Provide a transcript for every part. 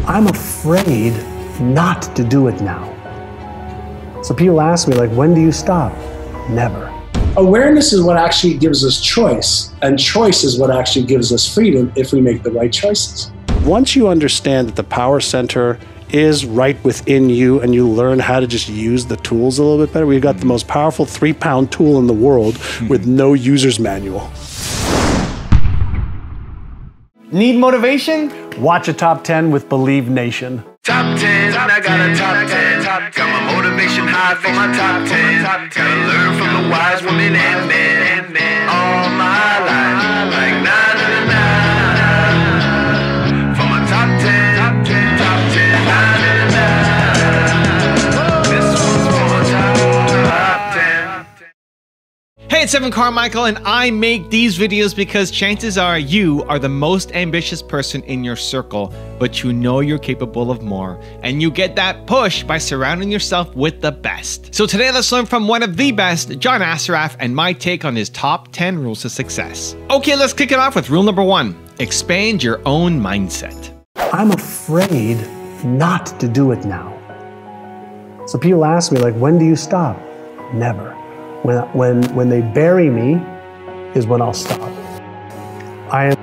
I'm afraid not to do it now. So people ask me, like, when do you stop? Never. Awareness is what actually gives us choice, and choice is what actually gives us freedom if we make the right choices. Once you understand that the power center is right within you and you learn how to just use the tools a little bit better, we've got the most powerful 3-pound tool in the world with no user's manual. Need motivation? Watch a Top 10 with Believe Nation. Top 10, I got a top 10. Got my motivation high for my top 10. Gotta learn from the wise women and men. All my life, like 9 for my top 10, top 10, 9. This one's for my top 10. Hey, it's Carmichael, and I make these videos because chances are you are the most ambitious person in your circle, but you know you're capable of more, and you get that push by surrounding yourself with the best. So today let's learn from one of the best, John Assaraf, and my take on his top 10 rules to success. Okay, let's kick it off with rule number 1. Expand your own mindset. I'm afraid not to do it now. So people ask me, like, when do you stop? Never. When they bury me is when I'll stop. I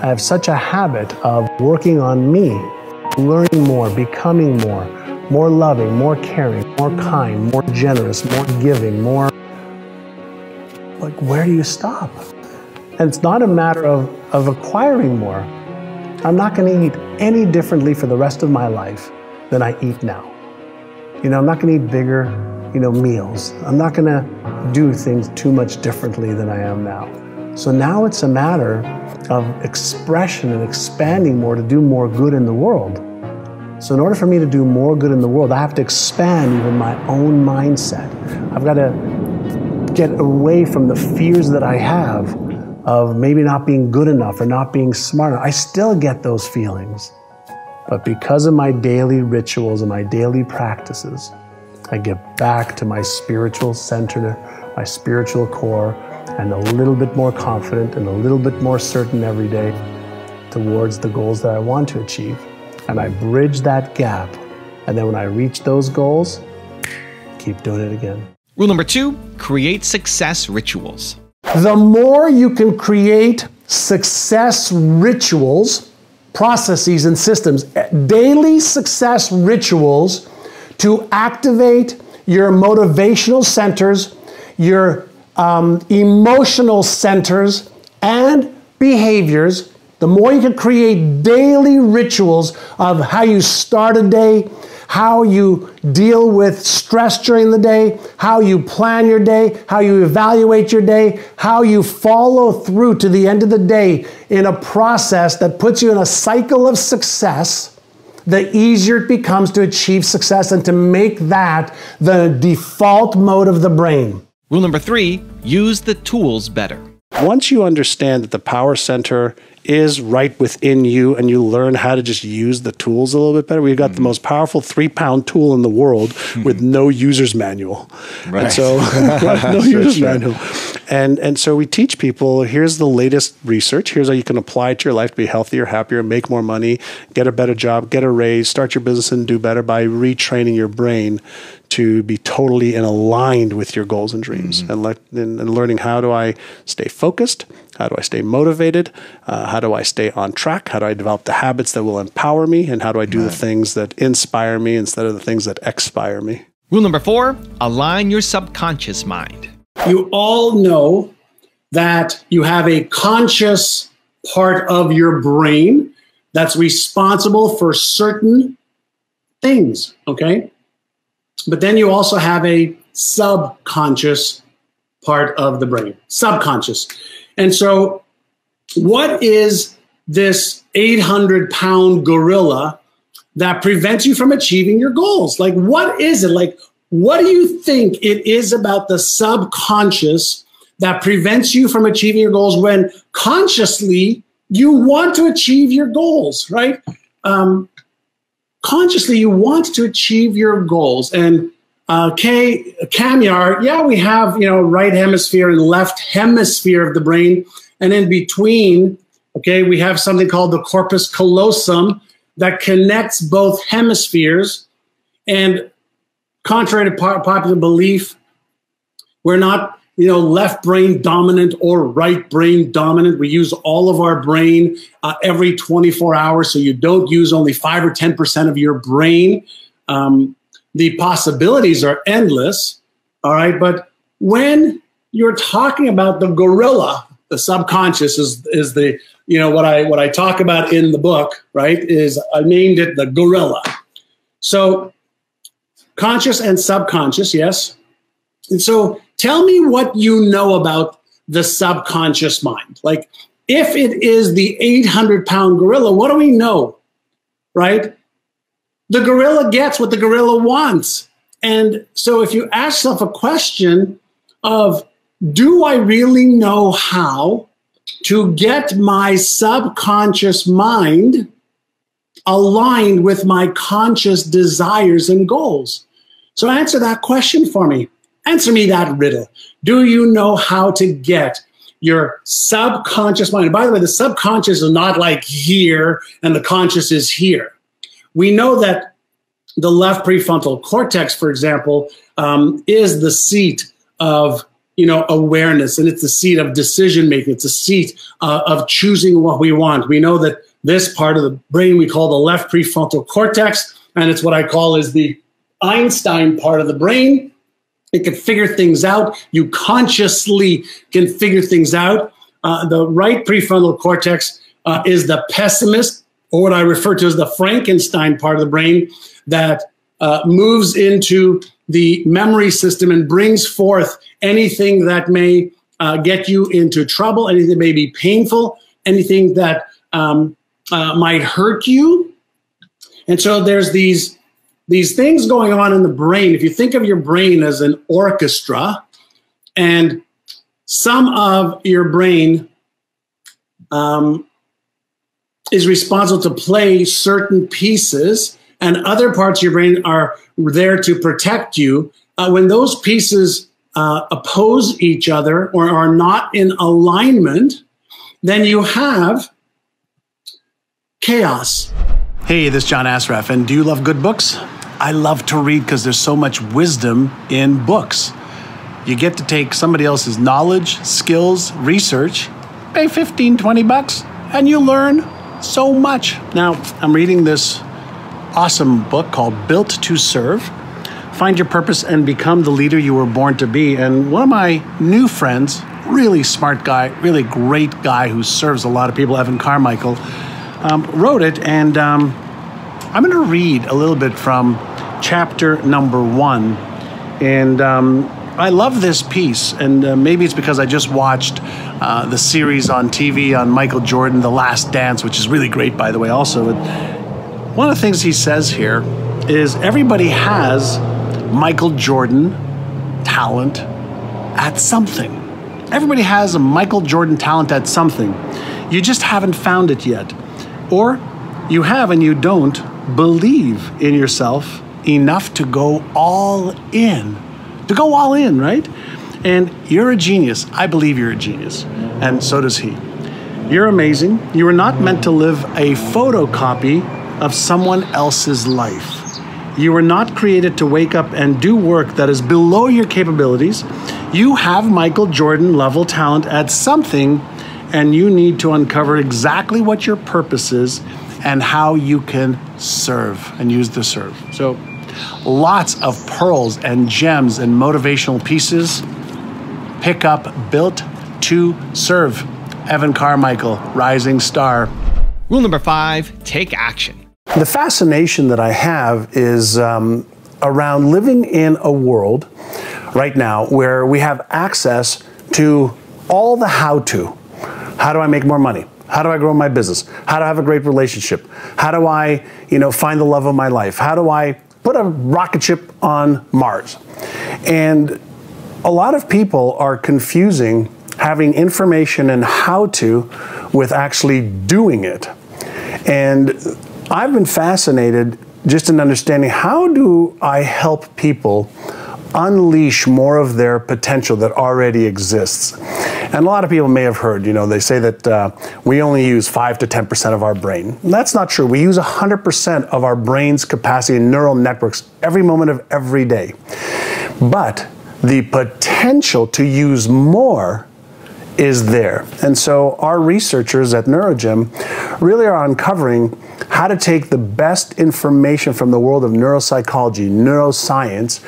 have such a habit of working on me, learning more, becoming more loving, more caring, more kind, more generous, more giving, more, like, where do you stop? And it's not a matter of acquiring more. I'm not going to eat any differently for the rest of my life than I eat now. You know, I'm not going to eat bigger, meals. I'm not going to do things too much differently than I am now. So now it's a matter of expression and expanding more to do more good in the world. So in order for me to do more good in the world, I have to expand even my own mindset. I've got to get away from the fears that I have of maybe not being good enough or not being smart enough. I still get those feelings. But because of my daily rituals and my daily practices, I get back to my spiritual center, my spiritual core, and a little bit more confident and a little bit more certain every day towards the goals that I want to achieve. And I bridge that gap. And then when I reach those goals, keep doing it again. Rule number 2, create success rituals. The more you can create success rituals, processes and systems, daily success rituals to activate your motivational centers, your emotional centers and behaviors, the more you can create daily rituals of how you start a day, how you deal with stress during the day, how you plan your day, how you evaluate your day, how you follow through to the end of the day in a process that puts you in a cycle of success, the easier it becomes to achieve success and to make that the default mode of the brain. Rule number 3, use the tools better. Once you understand that the power center is right within you and you learn how to just use the tools a little bit better, we've got the most powerful 3-pound tool in the world with no user's manual. Right. And so, no user's manual. And so we teach people, here's the latest research. Here's how you can apply it to your life to be healthier, happier, make more money, get a better job, get a raise, start your business and do better by retraining your brain to be totally aligned with your goals and dreams, and learning, how do I stay focused? How do I stay motivated? How do I stay on track? How do I develop the habits that will empower me? And how do I do the things that inspire me instead of the things that expire me? Rule number 4, align your subconscious mind. You all know that you have a conscious part of your brain that's responsible for certain things, okay? But then you also have a subconscious part of the brain, subconscious. And so what is this 800-pound gorilla that prevents you from achieving your goals? Like, what is it? Like, what do you think it is about the subconscious that prevents you from achieving your goals when consciously you want to achieve your goals, right? Consciously, you want to achieve your goals. And Kamyar, yeah, we have, right hemisphere and left hemisphere of the brain. And in between, okay, we have something called the corpus callosum, that connects both hemispheres. And contrary to popular belief, we're not, left brain dominant or right brain dominant. We use all of our brain every 24 hours, so you don't use only 5 or 10% of your brain. The possibilities are endless, all right? But when you're talking about the gorilla, the subconscious is the, what I talk about in the book, right, is I named it the gorilla. So conscious and subconscious, yes. And so tell me what you know about the subconscious mind. Like, if it is the 800-pound gorilla, what do we know, right? The gorilla gets what the gorilla wants. And so if you ask yourself a question of, do I really know how to get my subconscious mind aligned with my conscious desires and goals? So answer that question for me. Answer me that riddle. Do you know how to get your subconscious mind? And by the way, the subconscious is not like here and the conscious is here. We know that the left prefrontal cortex, for example, is the seat of awareness, and it's the seat of decision making. It's the seat of choosing what we want. We know that this part of the brain we call the left prefrontal cortex, and it's what I call is the Einstein part of the brain. It can figure things out. You consciously can figure things out. The right prefrontal cortex is the pessimist, or what I refer to as the Frankenstein part of the brain that moves into the memory system and brings forth anything that may get you into trouble, anything that may be painful, anything that might hurt you. And so there's these things going on in the brain. If you think of your brain as an orchestra, and some of your brain is responsible to play certain pieces, and other parts of your brain are there to protect you. When those pieces oppose each other or are not in alignment, then you have chaos. Hey, this is John ASSARAF, and do you love good books? I love to read because there's so much wisdom in books. You get to take somebody else's knowledge, skills, research, pay $15, $20, and you learn so much. Now, I'm reading this awesome book called Built to Serve. Find your purpose and become the leader you were born to be. And one of my new friends, really smart guy, really great guy who serves a lot of people, Evan Carmichael, wrote it. And I'm going to read a little bit from chapter number 1. And I love this piece. And maybe it's because I just watched the series on TV on Michael Jordan, The Last Dance, which is really great, by the way, also. One of the things he says here is everybody has Michael Jordan talent at something. Everybody has a Michael Jordan talent at something. You just haven't found it yet. Or you have and you don't believe in yourself enough to go all in. To go all in, right? And you're a genius. I believe you're a genius. And so does he. You're amazing. You are not meant to live a photocopy of someone else's life. You were not created to wake up and do work that is below your capabilities. You have Michael Jordan level talent at something, and you need to uncover exactly what your purpose is and how you can serve and use the serve. So lots of pearls and gems and motivational pieces. Pick up Built to Serve. Evan Carmichael, rising star. Rule number 5, take action. The fascination that I have is around living in a world right now where we have access to all the how-to. How do I make more money? How do I grow my business? How do I have a great relationship? How do I, find the love of my life? How do I put a rocket ship on Mars? And a lot of people are confusing having information and how-to with actually doing it. And I've been fascinated just in understanding how do I help people unleash more of their potential that already exists. And a lot of people may have heard, they say that we only use 5 to 10% of our brain. And that's not true. We use 100% of our brain's capacity in neural networks every moment of every day. But the potential to use more is there. And so our researchers at NeuroGym really are uncovering how to take the best information from the world of neuropsychology, neuroscience,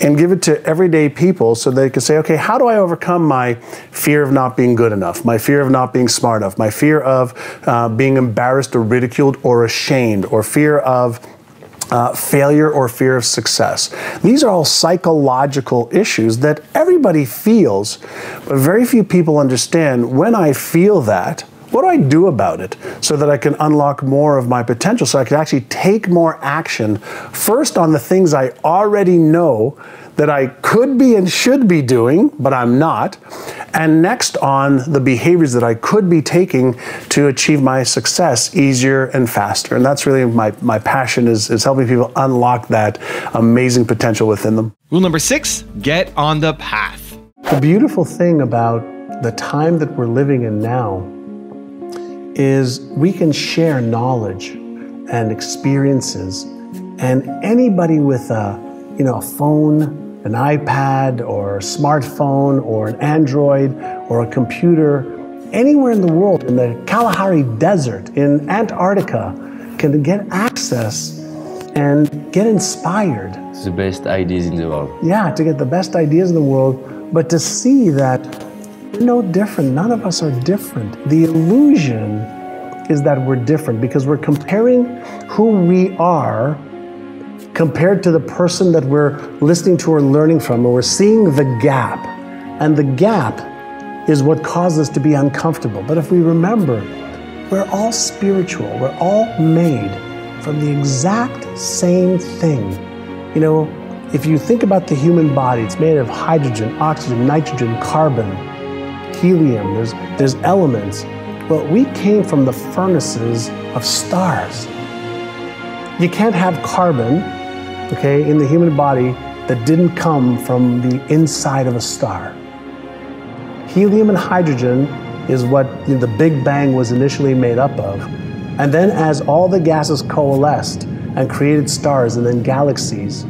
and give it to everyday people so they can say, okay, how do I overcome my fear of not being good enough, my fear of not being smart enough, my fear of being embarrassed or ridiculed or ashamed, or fear of failure or fear of success. These are all psychological issues that everybody feels, but very few people understand. When I feel that, what do I do about it so that I can unlock more of my potential, so I can actually take more action, first on the things I already know that I could be and should be doing, but I'm not, and next on the behaviors that I could be taking to achieve my success easier and faster. And that's really my passion, is helping people unlock that amazing potential within them. Rule number 6, get on the path. The beautiful thing about the time that we're living in now is we can share knowledge and experiences, and anybody with a phone, an iPad or a smartphone or an Android or a computer, anywhere in the world, in the Kalahari Desert, in Antarctica, can get access and get inspired. The best ideas in the world. Yeah, to get the best ideas in the world, but to see that we're no different. None of us are different. The illusion is that we're different because we're comparing who we are compared to the person that we're listening to or learning from, and we're seeing the gap. And the gap is what causes us to be uncomfortable. But if we remember, we're all spiritual. We're all made from the exact same thing. If you think about the human body, it's made of hydrogen, oxygen, nitrogen, carbon, helium. There's elements. Well, we came from the furnaces of stars. You can't have carbon, in the human body that didn't come from the inside of a star. Helium and hydrogen is what the Big Bang was initially made up of. And then as all the gases coalesced and created stars and then galaxies,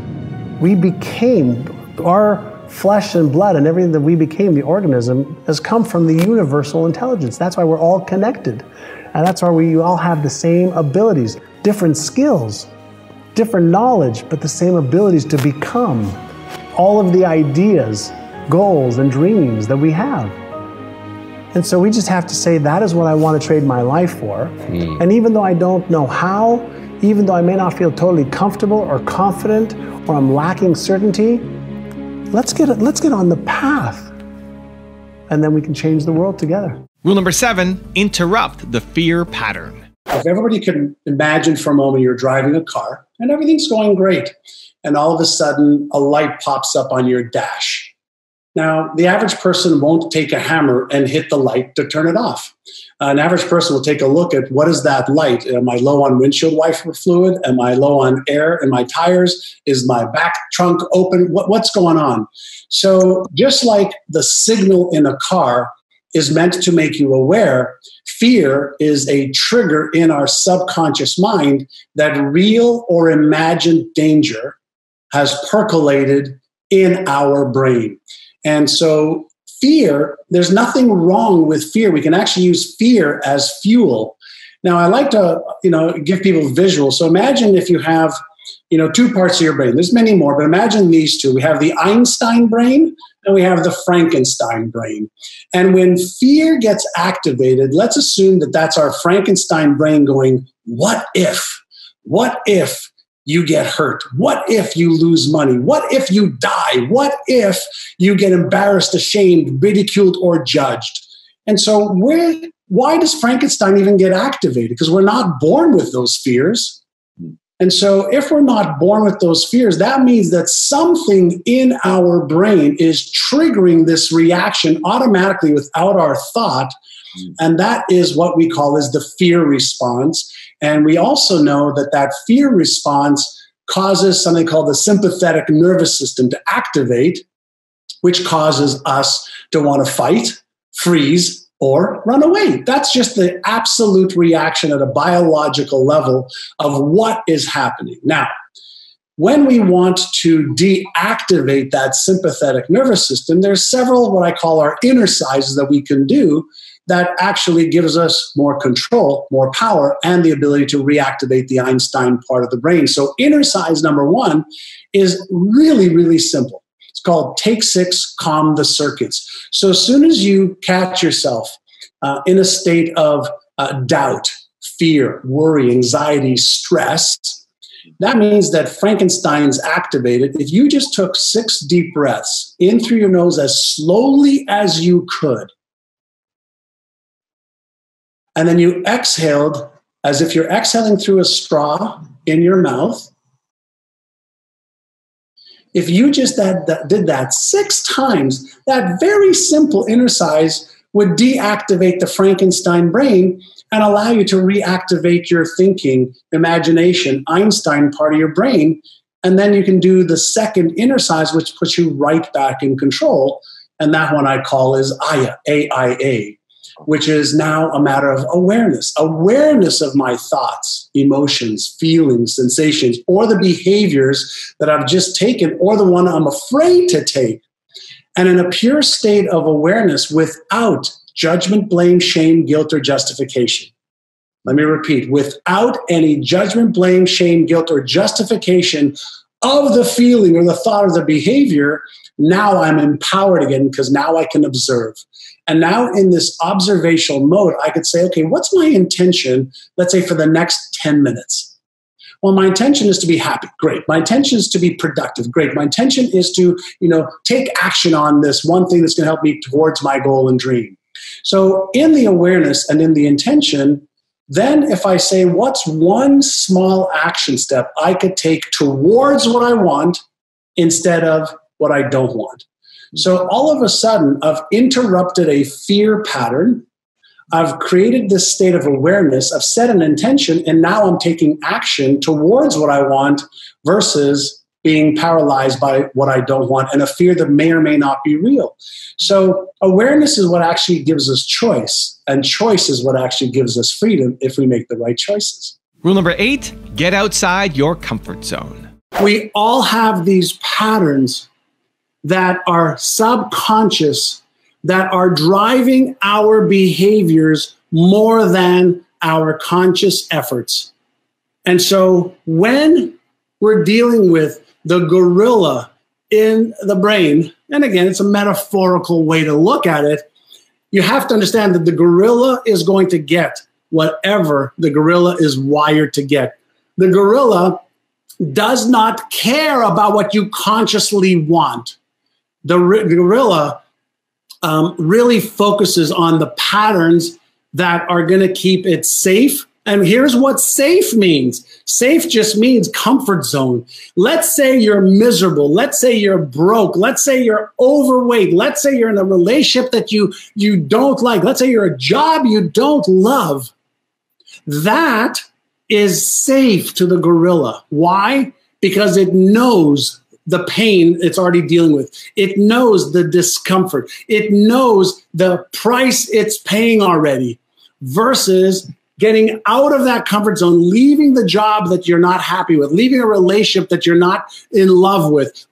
we became, our flesh and blood and everything that we became, the organism, has come from the universal intelligence. That's why we're all connected. And that's why we all have the same abilities, different skills, different knowledge, but the same abilities to become all of the ideas, goals, and dreams that we have. And so we just have to say, that is what I want to trade my life for. And even though I don't know how, even though I may not feel totally comfortable or confident, or I'm lacking certainty, let's get on the path. And then we can change the world together. Rule number 7, interrupt the fear pattern. If everybody could imagine for a moment you're driving a car and everything's going great, and all of a sudden a light pops up on your dash. Now, the average person won't take a hammer and hit the light to turn it off. An average person will take a look at, what is that light? Am I low on windshield wiper fluid? Am I low on air in my tires? Is my back trunk open? What's going on? So just like the signal in a car is meant to make you aware, fear is a trigger in our subconscious mind that real or imagined danger has percolated in our brain. And so fear, there's nothing wrong with fear. We can actually use fear as fuel. Now, I like to, give people visuals. So imagine if you have, two parts of your brain. There's many more, but imagine these two. We have the Einstein brain and we have the Frankenstein brain. And when fear gets activated, let's assume that that's our Frankenstein brain going, what if? What if you get hurt? What if you lose money? What if you die? What if you get embarrassed, ashamed, ridiculed, or judged? And so why does Frankenstein even get activated? Because we're not born with those fears. And so if we're not born with those fears, that means that something in our brain is triggering this reaction automatically without our thought. And that is what we call as the fear response. And we also know that that fear response causes something called the sympathetic nervous system to activate, which causes us to want to fight, freeze, or run away. That's just the absolute reaction at a biological level of what is happening. Now, when we want to deactivate that sympathetic nervous system, there's several what I call our exercises that we can do that actually gives us more control, more power, and the ability to reactivate the Einstein part of the brain. So exercise number one is really, really simple. It's called Take 6, Calm the Circuits. So as soon as you catch yourself in a state of doubt, fear, worry, anxiety, stress, that means that Frankenstein's activated. If you just took 6 deep breaths in through your nose as slowly as you could, and then you exhaled as if you're exhaling through a straw in your mouth, if you just did that 6 times, that very simple exercise would deactivate the Frankenstein brain and allow you to reactivate your thinking, imagination, Einstein part of your brain. And then you can do the second exercise, which puts you right back in control. And that one I call is AYA, A-I-A, which is now a matter of awareness of my thoughts, emotions, feelings, sensations, or the behaviors that I've just taken, or the one I'm afraid to take. And in a pure state of awareness without judgment, blame, shame, guilt, or justification. Let me repeat, without any judgment, blame, shame, guilt, or justification of the feeling or the thought or the behavior, now I'm empowered again because now I can observe. And now in this observational mode, I could say, okay, what's my intention, let's say for the next 10 minutes? Well, my intention is to be happy. Great. My intention is to be productive. Great. My intention is to, take action on this one thing that's going to help me towards my goal and dream. So in the awareness and in the intention, then if I say, what's one small action step I could take towards what I want instead of what I don't want? So all of a sudden, I've interrupted a fear pattern. I've created this state of awareness. I've set an intention, and now I'm taking action towards what I want versus being paralyzed by what I don't want and a fear that may or may not be real. So awareness is what actually gives us choice, and choice is what actually gives us freedom if we make the right choices. Rule number 8, get outside your comfort zone. We all have these patterns that are subconscious, that are driving our behaviors more than our conscious efforts. And so when we're dealing with the gorilla in the brain, and again, it's a metaphorical way to look at it, you have to understand that the gorilla is going to get whatever the gorilla is wired to get. The gorilla does not care about what you consciously want. The gorilla really focuses on the patterns that are going to keep it safe. And here's what safe means. Safe just means comfort zone. Let's say you're miserable. Let's say you're broke. Let's say you're overweight. Let's say you're in a relationship that you don't like. Let's say you're a job you don't love. That is safe to the gorilla. Why? Because it knows the pain it's already dealing with. It knows the discomfort. It knows the price it's paying already versus getting out of that comfort zone, leaving the job that you're not happy with, leaving a relationship that you're not in love with,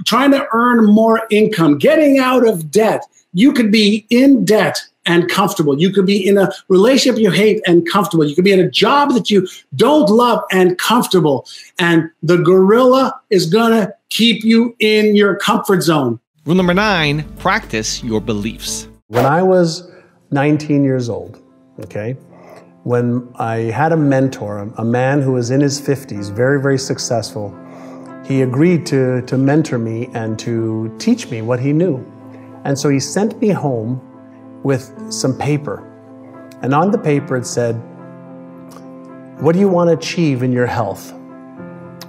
trying to earn more income, getting out of debt. You could be in debt and comfortable. You could be in a relationship you hate and comfortable. You could be in a job that you don't love and comfortable. And the gorilla is going to keep you in your comfort zone. Rule number 9, practice your beliefs. When I was 19 years old, when I had a mentor, a man who was in his 50s, very, very successful, he agreed to mentor me and to teach me what he knew. And so he sent me home with some paper. And on the paper it said, what do you want to achieve in your health?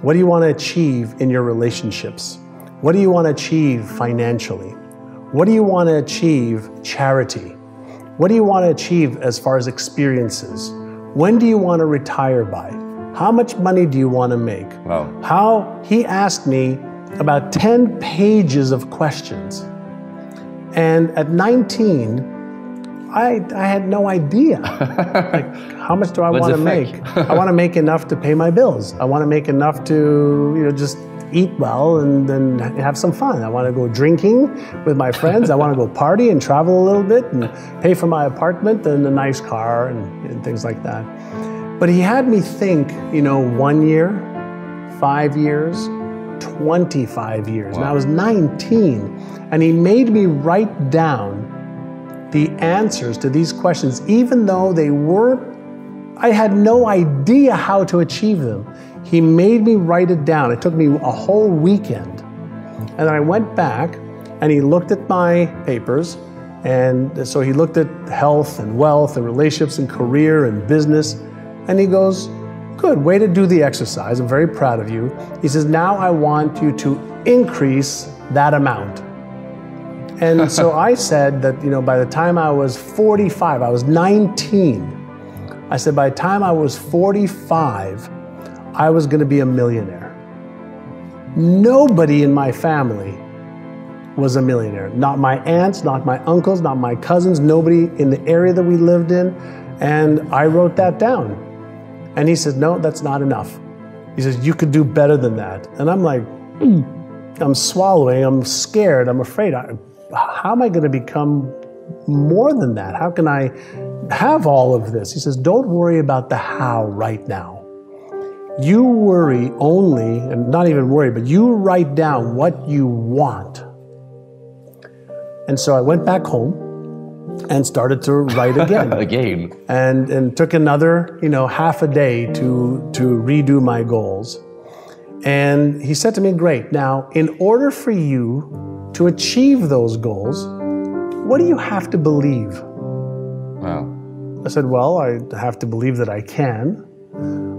What do you want to achieve in your relationships? What do you want to achieve financially? What do you want to achieve charity? What do you want to achieve as far as experiences? When do you want to retire by? How much money do you want to make? Wow. He asked me about 10 pages of questions. And at 19, I had no idea. Like, how much do I want to make? I want to make enough to pay my bills. I want to make enough to, just eat well and then have some fun. I want to go drinking with my friends. I want to go party and travel a little bit and pay for my apartment and a nice car and things like that. But he had me think, 1 year, 5 years, 25 years. Wow. And I was 19, and he made me write down the answers to these questions, even though I had no idea how to achieve them. He made me write it down. It took me a whole weekend. And then I went back and he looked at my papers. And so he looked at health and wealth and relationships and career and business. And he goes, good, way to do the exercise. I'm very proud of you. He says, now I want you to increase that amount. And so I said that, by the time I was 45, I was 19. I said, by the time I was 45, I was going to be a millionaire. Nobody in my family was a millionaire. Not my aunts, not my uncles, not my cousins, nobody in the area that we lived in. And I wrote that down. And he says, no, that's not enough. He says, you could do better than that. And I'm like, I'm swallowing, I'm scared, I'm afraid. How am I going to become more than that? How can I have all of this? He says, don't worry about the how right now. You worry only, and not even worry, but you write down what you want. And so I went back home and started to write again. Again. And took another, half a day to redo my goals. And he said to me, great, now in order for you to achieve those goals, what do you have to believe? Wow. I said, well, I have to believe that I can.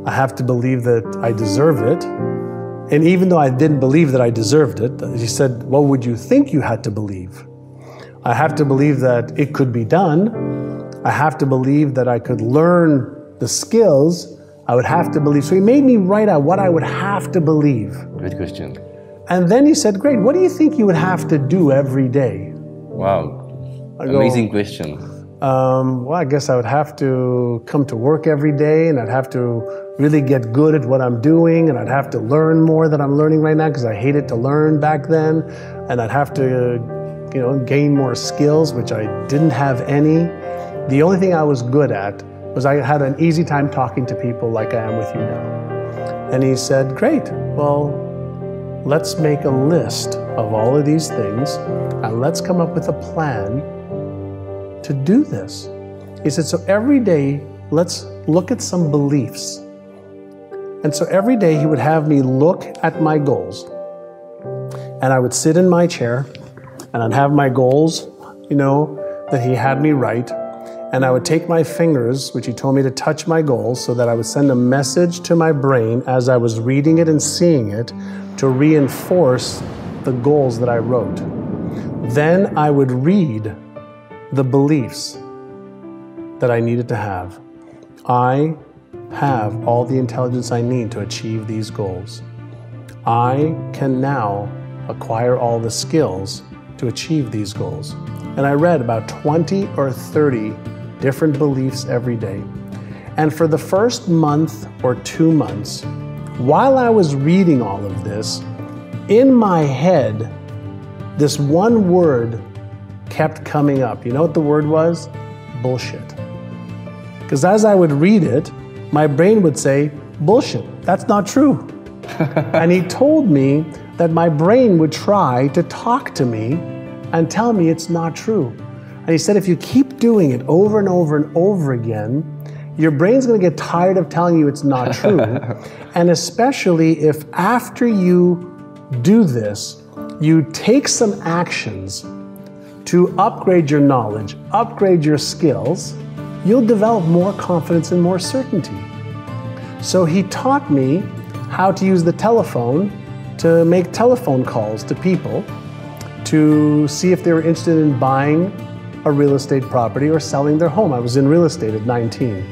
I have to believe that I deserve it. And even though I didn't believe that I deserved it, he said, what would you think you had to believe? I have to believe that it could be done. I have to believe that I could learn the skills. I would have to believe. So he made me write out what I would have to believe. Good question. And then he said, great, what do you think you would have to do every day? Wow. Amazing question. Well, I guess I would have to come to work every day, and I'd have to really get good at what I'm doing, and I'd have to learn more than I'm learning right now because I hated to learn back then, and I'd have to, gain more skills, which I didn't have any. The only thing I was good at was I had an easy time talking to people like I am with you now. And he said, great, well, let's make a list of all of these things, and let's come up with a plan to do this. He said, so every day, let's look at some beliefs. And so every day he would have me look at my goals. And I would sit in my chair and I'd have my goals, that he had me write. And I would take my fingers, which he told me to touch my goals, so that I would send a message to my brain as I was reading it and seeing it to reinforce the goals that I wrote. Then I would read the beliefs that I needed to have. I have all the intelligence I need to achieve these goals. I can now acquire all the skills to achieve these goals. And I read about 20 or 30 different beliefs every day. And for the first month or 2 months, while I was reading all of this, in my head, this one word kept coming up. You know what the word was? Bullshit. Because as I would read it, my brain would say, bullshit, that's not true. And he told me that my brain would try to talk to me and tell me it's not true. And he said, if you keep doing it over and over and over again, your brain's going to get tired of telling you it's not true. And especially if after you do this, you take some actions to upgrade your knowledge, upgrade your skills, you'll develop more confidence and more certainty. So he taught me how to use the telephone to make telephone calls to people to see if they were interested in buying a real estate property or selling their home. I was in real estate at 19.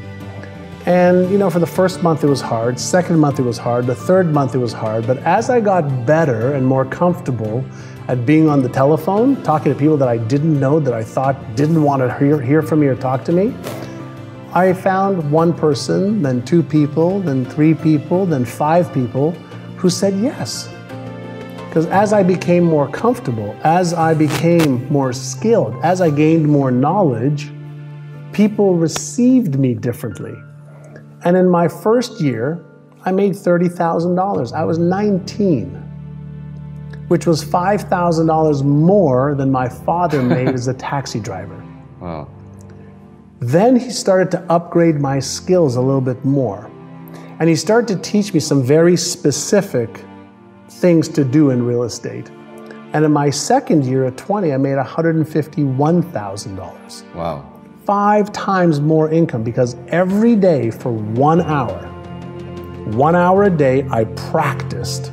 And you know, for the first month it was hard, second month it was hard, the third month it was hard, but as I got better and more comfortable at being on the telephone, talking to people that I didn't know, that I thought didn't want to hear from me or talk to me, I found one person, then two people, then three people, then five people who said yes. Because as I became more comfortable, as I became more skilled, as I gained more knowledge, people received me differently. And in my first year, I made $30,000. I was 19, which was $5,000 more than my father made as a taxi driver. Wow. Then he started to upgrade my skills a little bit more. And he started to teach me some very specific things to do in real estate. And in my second year at 20, I made $151,000. Wow. 5 times more income, because every day for 1 hour a day, I practiced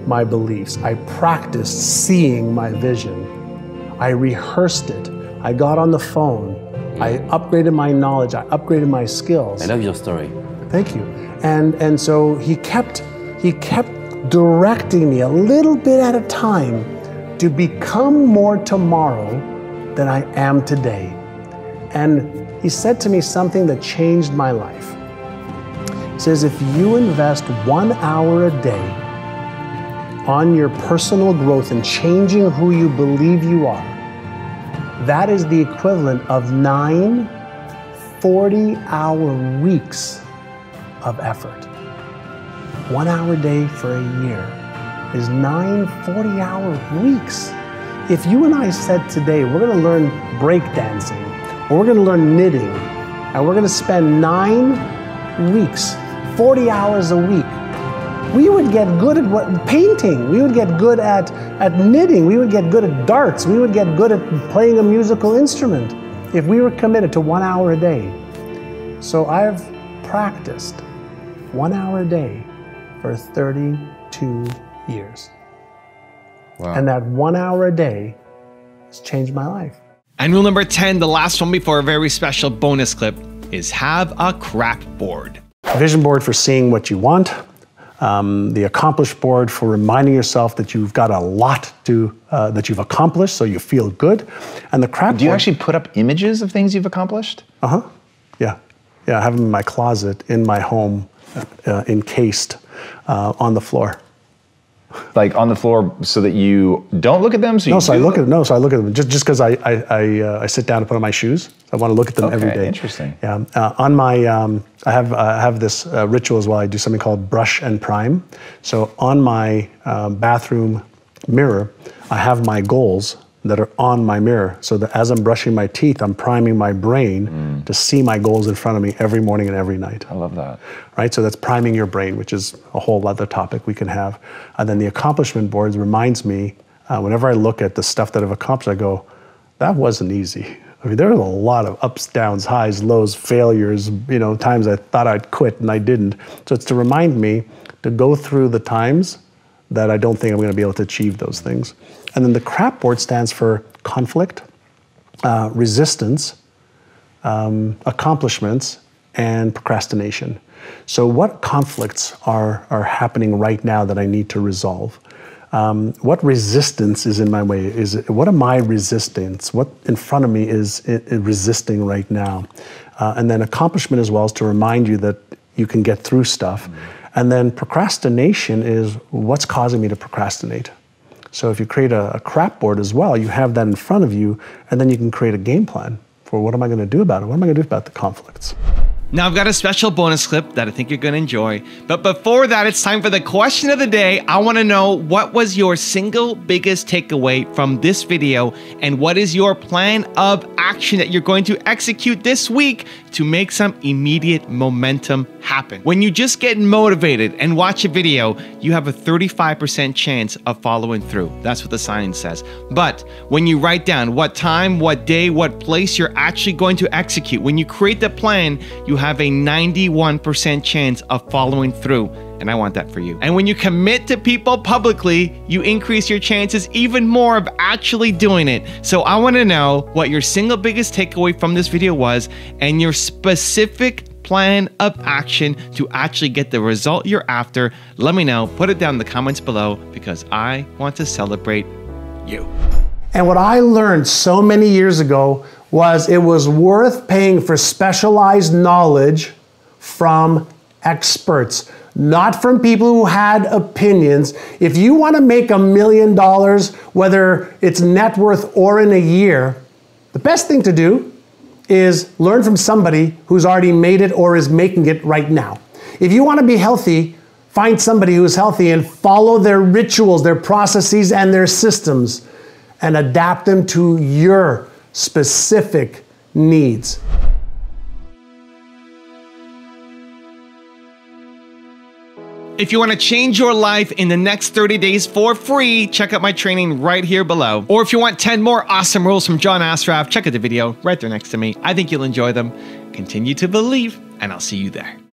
my beliefs. I practiced seeing my vision. I rehearsed it. I got on the phone. I upgraded my knowledge. I upgraded my skills. I love your story. Thank you. And so he kept directing me a little bit at a time to become more tomorrow than I am today. And he said to me something that changed my life. He says, if you invest 1 hour a day on your personal growth and changing who you believe you are, that is the equivalent of 9 40-hour weeks of effort. 1 hour a day for a year is 9 40-hour weeks. If you and I said today, we're gonna learn breakdancing, or we're gonna learn knitting, and we're gonna spend 9 weeks, 40 hours a week, we would get good at painting, we would get good at knitting, we would get good at darts, we would get good at playing a musical instrument if we were committed to 1 hour a day. So I've practiced 1 hour a day for 32 years. Wow. And that 1 hour a day has changed my life. And rule number 10, the last one before a very special bonus clip, is have a crap board. Vision board for seeing what you want. The accomplished board for reminding yourself that you've got a lot that you've accomplished, so you feel good. And the crap board. Do you actually put up images of things you've accomplished? Yeah. I have them in my closet, in my home, encased on the floor. Like on the floor, so that you don't look at them. So I look at them just because I sit down to put on my shoes. I want to look at them every day. Interesting. Yeah. On my I have this ritual as well. I do something called brush and prime. So on my bathroom mirror, I have my goals that are on my mirror, so that as I'm brushing my teeth, I'm priming my brain to see my goals in front of me every morning and every night. I love that. Right, so that's priming your brain, which is a whole other topic we can have. And then the accomplishment boards reminds me, whenever I look at the stuff that I've accomplished, I go, that wasn't easy. I mean, there are a lot of ups, downs, highs, lows, failures, times I thought I'd quit and I didn't. So it's to remind me to go through the times that I don't think I'm going to be able to achieve those things. And then the crap board stands for conflict, resistance, accomplishments, and procrastination. So what conflicts are happening right now that I need to resolve? What resistance is in my way? What am I resisting? What in front of me is resisting right now? And then accomplishment as well is to remind you that you can get through stuff. And then procrastination is what's causing me to procrastinate. So if you create a crap board as well, you have that in front of you, and then you can create a game plan for what am I going to do about it? What am I going to do about the conflicts? Now I've got a special bonus clip that I think you're going to enjoy. But before that, it's time for the question of the day. I want to know, what was your single biggest takeaway from this video? And what is your plan of action that you're going to execute this week to make some immediate momentum happen? When you just get motivated and watch a video, you have a 35% chance of following through. That's what the science says. But when you write down what time, what day, what place you're actually going to execute, when you create the plan, you have a 91% chance of following through. And I want that for you. And when you commit to people publicly, you increase your chances even more of actually doing it. So I want to know what your single biggest takeaway from this video was, and your specific plan of action to actually get the result you're after? Let me know. Put it down in the comments below because I want to celebrate you. And what I learned so many years ago was it was worth paying for specialized knowledge from experts, not from people who had opinions. If you want to make $1 million, whether it's net worth or in a year, the best thing to do is learn from somebody who's already made it or is making it right now. If you want to be healthy, find somebody who's healthy and follow their rituals, their processes, and their systems, and adapt them to your specific needs. If you want to change your life in the next 30 days for free, check out my training right here below. Or if you want 10 more awesome rules from John Assaraf, check out the video right there next to me. I think you'll enjoy them. Continue to believe, and I'll see you there.